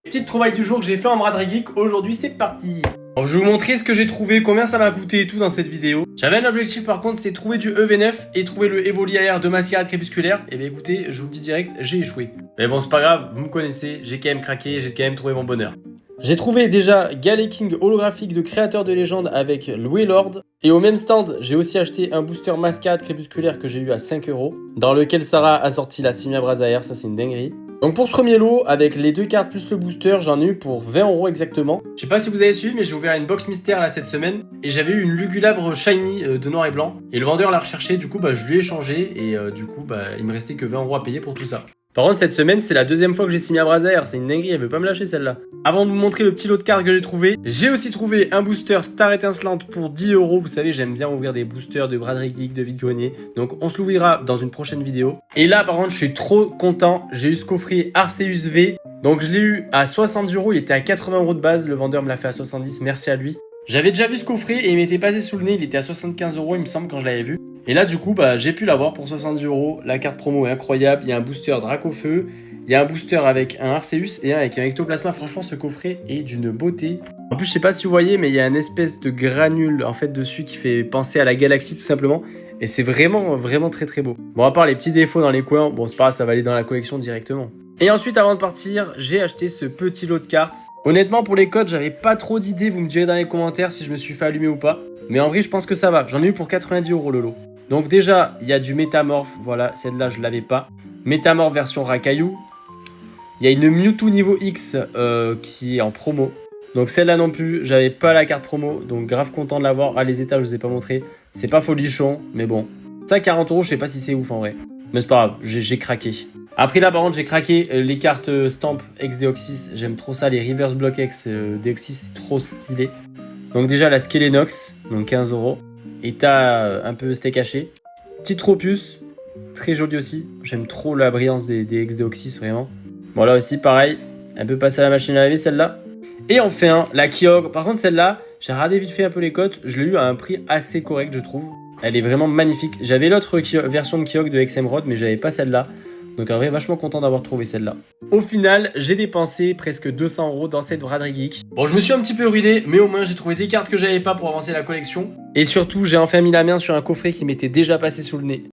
Petite trouvaille du jour que j'ai fait en braderie geek, aujourd'hui c'est parti. Alors, je vais vous montrer ce que j'ai trouvé, combien ça m'a coûté et tout dans cette vidéo. J'avais un objectif par contre, c'est trouver du EV9 et trouver le Evoli AR de mascarade crépusculaire. Et bien écoutez, je vous le dis direct, j'ai échoué. Mais bon, c'est pas grave, vous me connaissez, j'ai quand même craqué, j'ai quand même trouvé mon bonheur. J'ai trouvé déjà Galeking holographique de créateur de légende avec Louis Lord. Et au même stand, j'ai aussi acheté un booster mascarade crépusculaire que j'ai eu à 5 €, dans lequel Sarah a sorti la Simia Bras AR, ça c'est une dinguerie. Donc pour ce premier lot, avec les deux cartes plus le booster, j'en ai eu pour 20 € exactement. Je sais pas si vous avez suivi, mais j'ai ouvert une box mystère là cette semaine. Et j'avais eu une Lugulabre Shiny de noir et blanc. Et le vendeur l'a recherché, du coup je lui ai échangé. Et du coup il me restait que 20 € à payer pour tout ça. Par contre cette semaine c'est la deuxième fois que j'ai Simia Bras AR, c'est une dinguerie, elle veut pas me lâcher celle-là. Avant de vous montrer le petit lot de cartes que j'ai aussi trouvé un booster Star étincelante pour 10 €. Vous savez, j'aime bien ouvrir des boosters de braderie geek, de vide-grenier. Donc on se l'ouvrira dans une prochaine vidéo. Et là par contre je suis trop content, j'ai eu ce coffret Arceus V. Donc je l'ai eu à 60 €, il était à 80 € de base, le vendeur me l'a fait à 70, merci à lui. J'avais déjà vu ce coffret et il m'était passé sous le nez, il était à 75 € il me semble quand je l'avais vu. Et là du coup j'ai pu l'avoir pour 70 €, la carte promo est incroyable, il y a un booster Dracofeu, il y a un booster avec un Arceus et un avec un Ectoplasma, franchement ce coffret est d'une beauté. En plus je sais pas si vous voyez mais il y a une espèce de granule en fait dessus qui fait penser à la galaxie tout simplement. Et c'est vraiment très très beau. Bon à part les petits défauts dans les coins, bon c'est pas grave, ça va aller dans la collection directement. Et ensuite avant de partir, j'ai acheté ce petit lot de cartes. Honnêtement pour les codes j'avais pas trop d'idées, vous me direz dans les commentaires si je me suis fait allumer ou pas. Mais en vrai je pense que ça va, j'en ai eu pour 90 € le lot. Donc déjà il y a du Métamorph, voilà celle-là je l'avais pas. Métamorph version Racaillou. Il y a une Mewtwo niveau X qui est en promo. Donc celle-là non plus, j'avais pas la carte promo, donc grave content de l'avoir. Ah les états je vous ai pas montré, c'est pas folichon, mais bon. Ça 40 €, je sais pas si c'est ouf en vrai. Mais c'est pas grave, j'ai craqué. Après là par contre j'ai craqué les cartes Stamp X Deoxys, j'aime trop ça, les Reverse Block X Deoxys c'est trop stylé. Donc déjà la Skelenox, donc 15 €. Et t'as un peu steak haché. Petit Tropius, très joli aussi, j'aime trop la brillance des X Deoxys vraiment. Bon là aussi pareil, elle peut passer à la machine à laver celle-là. Et enfin la Kyogre, par contre celle-là, j'ai regardé vite fait un peu les cotes, je l'ai eu à un prix assez correct je trouve. Elle est vraiment magnifique, j'avais l'autre version de Kyogre de Exemeraude mais j'avais pas celle-là. Donc en vrai vachement content d'avoir trouvé celle-là. Au final j'ai dépensé presque 200 € dans cette braderie geek. Bon je me suis un petit peu ruiné mais au moins j'ai trouvé des cartes que j'avais pas pour avancer la collection. Et surtout j'ai enfin mis la main sur un coffret qui m'était déjà passé sous le nez.